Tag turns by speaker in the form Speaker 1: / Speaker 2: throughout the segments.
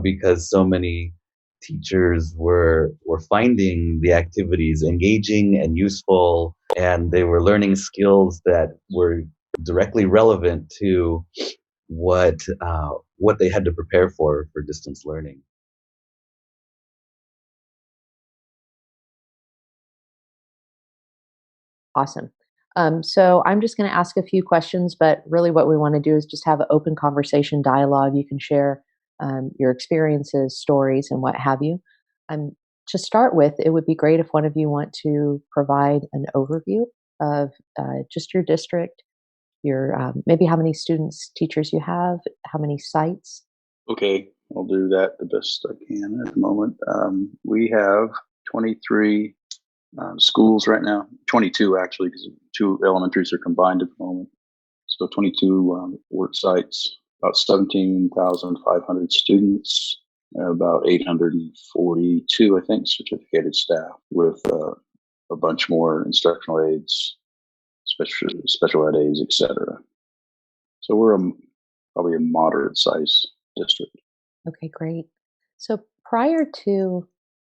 Speaker 1: because so many teachers were finding the activities engaging and useful, and they were learning skills that were directly relevant to what they had to prepare for distance learning.
Speaker 2: Awesome. So I'm just going to ask a few questions, but really what we want to do is just have an open conversation dialogue. You can share your experiences, stories, and what have you. Um, to start with, it would be great if one of you want to provide an overview of just your district, your maybe how many students, teachers you have, how many sites.
Speaker 3: Okay, I'll do that the best I can at the moment. We have 23 schools right now, 22 actually, because two elementaries are combined at the moment. So 22 work sites, about 17,500 students, about 842, I think, certificated staff with a bunch more instructional aides, special ed aides, etc. So we're probably a moderate size district.
Speaker 2: Okay, great. So prior to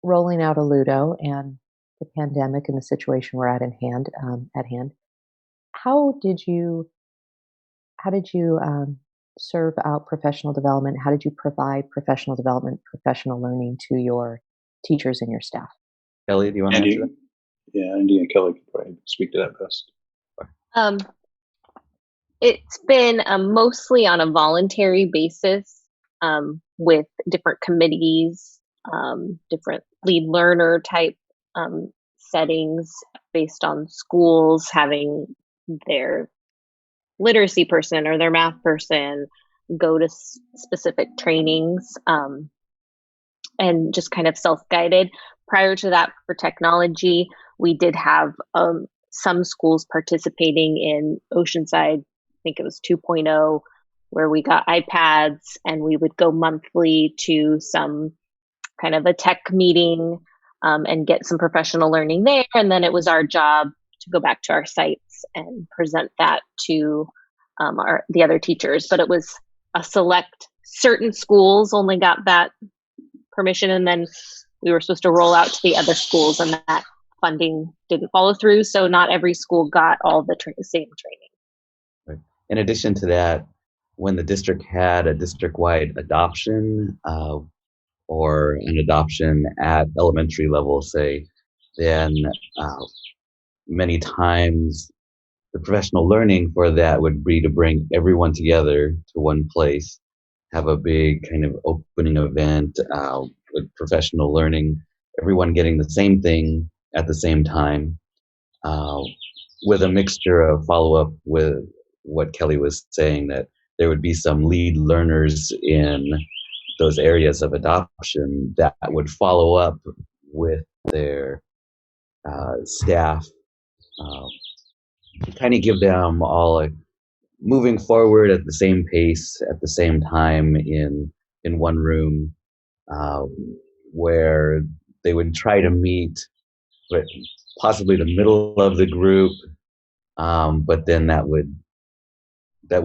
Speaker 2: rolling out a Ludo and the pandemic and the situation we're at hand, how did you serve out professional development? How did you provide professional development, professional learning to your teachers and your staff?
Speaker 1: Kelly, do you want to answer
Speaker 3: Andy, yeah, Andy and Kelly could probably speak to that best.
Speaker 4: Um, it's been mostly on a voluntary basis with different committees, different lead learner type settings based on schools having their literacy person or their math person go to specific trainings and just kind of self-guided. Prior to that, for technology, we did have some schools participating in Oceanside, I think it was 2.0, where we got iPads and we would go monthly to some kind of a tech meeting and get some professional learning there. And then it was our job to go back to our sites and present that to the other teachers. But it was a select, certain schools only got that permission, and then we were supposed to roll out to the other schools, and that funding didn't follow through. So not every school got all the same training.
Speaker 1: Right. In addition to that, when the district had a district-wide adoption or an adoption at elementary level, say, then many times the professional learning for that would be to bring everyone together to one place, have a big kind of opening event with professional learning, everyone getting the same thing at the same time, with a mixture of follow-up with what Kelly was saying, that there would be some lead learners in those areas of adoption that would follow up with their staff to kind of give them all moving forward at the same pace, at the same time in one room, where they would try to meet possibly the middle of the group, but then that would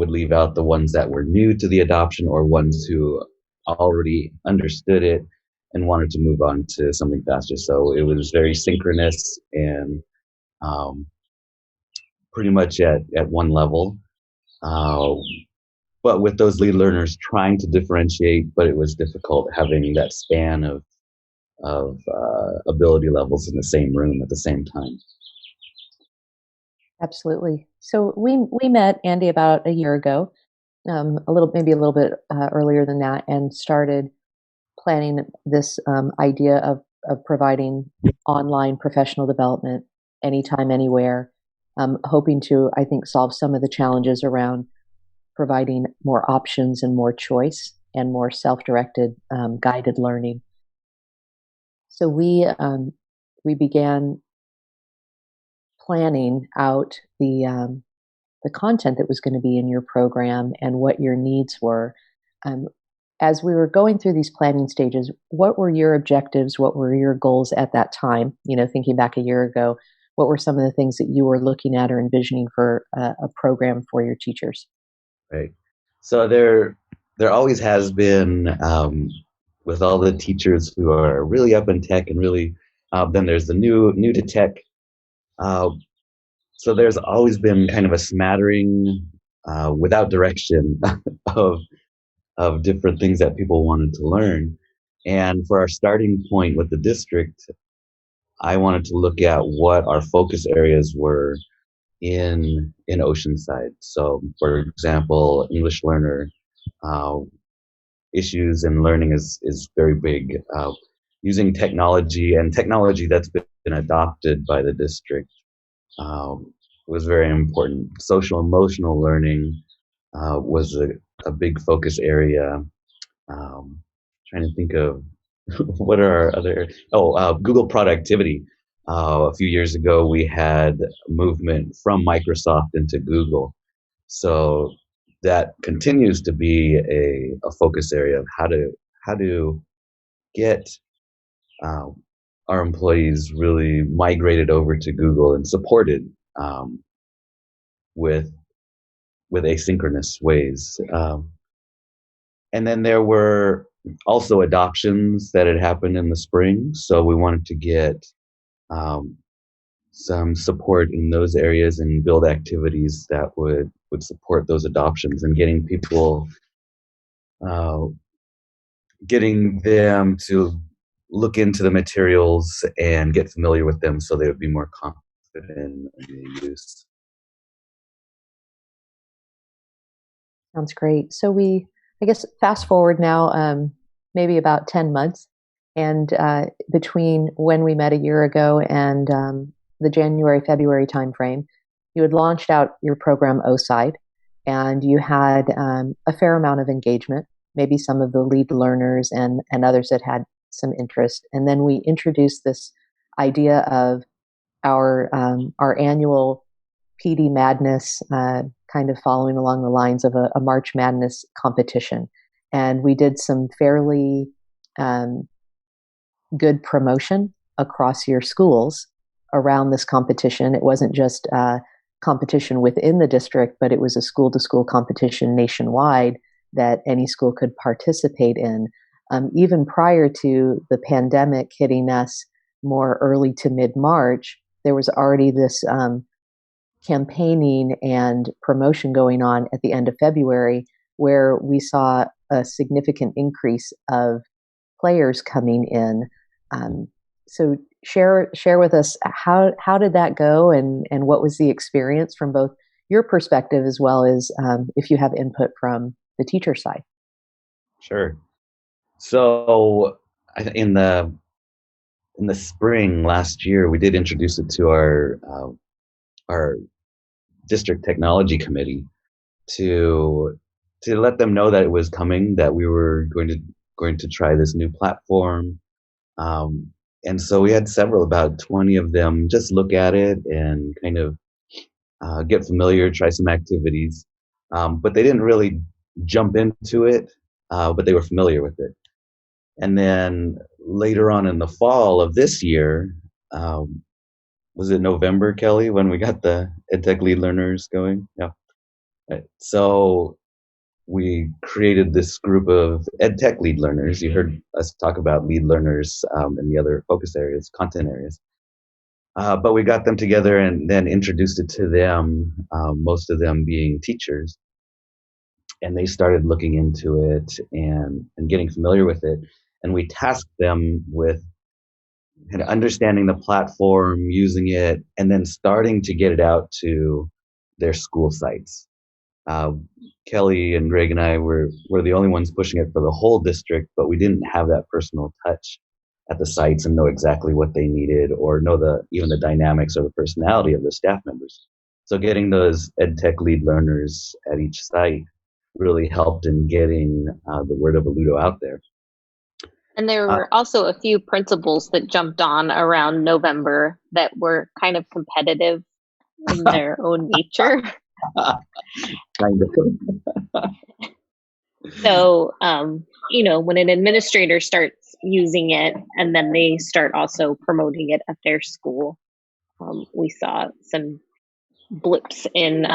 Speaker 1: leave out the ones that were new to the adoption or ones who already understood it and wanted to move on to something faster. So it was very synchronous and pretty much at one level. But with those lead learners trying to differentiate, but it was difficult having that span of ability levels in the same room at the same time.
Speaker 2: Absolutely. So we met Andy about a year ago, maybe a little bit earlier than that, and started planning this idea of providing online professional development anytime, anywhere, hoping to, I think, solve some of the challenges around providing more options and more choice and more self-directed, guided learning. So we began planning out the content that was going to be in your program and what your needs were. As we were going through these planning stages, what were your objectives? What were your goals at that time? You know, thinking back a year ago, what were some of the things that you were looking at or envisioning for a program for your teachers?
Speaker 1: Right. So there always has been with all the teachers who are really up in tech and really, then there's the new to tech. Uh, so there's always been kind of a smattering without direction of different things that people wanted to learn. And for our starting point with the district, I wanted to look at what our focus areas were in Oceanside. So, for example, English learner uh, issues and learning is very big. Using technology that's been adopted by the district was very important. Social emotional learning was a big focus area. Trying to think of what are our other, Google productivity. A few years ago, we had a movement from Microsoft into Google. So that continues to be a focus area of how to get um, our employees really migrated over to Google and supported um, with asynchronous ways. And then there were also adoptions that had happened in the spring, so we wanted to get um, some support in those areas and build activities that would support those adoptions and uh, getting them to look into the materials and get familiar with them so they would be more confident in the use.
Speaker 2: Sounds great. So I guess, fast forward now, maybe about 10 months, and between when we met a year ago and the January, February timeframe, you had launched out your program OSIDE, and you had a fair amount of engagement, maybe some of the lead learners and others that had some interest. And then we introduced this idea of our annual PD Madness, kind of following along the lines of a March Madness competition. And we did some fairly good promotion across your schools around this competition. It wasn't just a competition within the district, but it was a school to school competition nationwide that any school could participate in. Even prior to the pandemic hitting us more early to mid March, there was already this campaigning and promotion going on at the end of February, where we saw a significant increase of players coming in. So share with us how did that go, and what was the experience from both your perspective as well as if you have input from the teacher side.
Speaker 1: Sure. So in the spring last year, we did introduce it to our district technology committee to let them know that it was coming, that we were going to try this new platform. Um, and so we had about 20 of them just look at it and kind of get familiar, try some activities. But they didn't really jump into it, but they were familiar with it. And then later on in the fall of this year, was it November, Kelly, when we got the EdTech lead learners going? Yeah. Right. So we created this group of EdTech lead learners. You heard us talk about lead learners in the other focus areas, content areas. But we got them together and then introduced it to them, most of them being teachers. And they started looking into it and getting familiar with it. And we tasked them with kind of understanding the platform, using it, and then starting to get it out to their school sites. Uh, Kelly and Greg and I were the only ones pushing it for the whole district, but we didn't have that personal touch at the sites and know exactly what they needed or know even the dynamics or the personality of the staff members. So getting those EdTech lead learners at each site really helped in getting the word of Alludo out there.
Speaker 4: And there were also a few principals that jumped on around November that were kind of competitive in their own nature.
Speaker 1: Kind of.
Speaker 4: So, when an administrator starts using it and then they start also promoting it at their school, we saw some blips in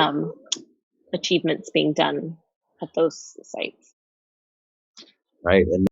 Speaker 4: achievements being done at those sites.
Speaker 1: Right. And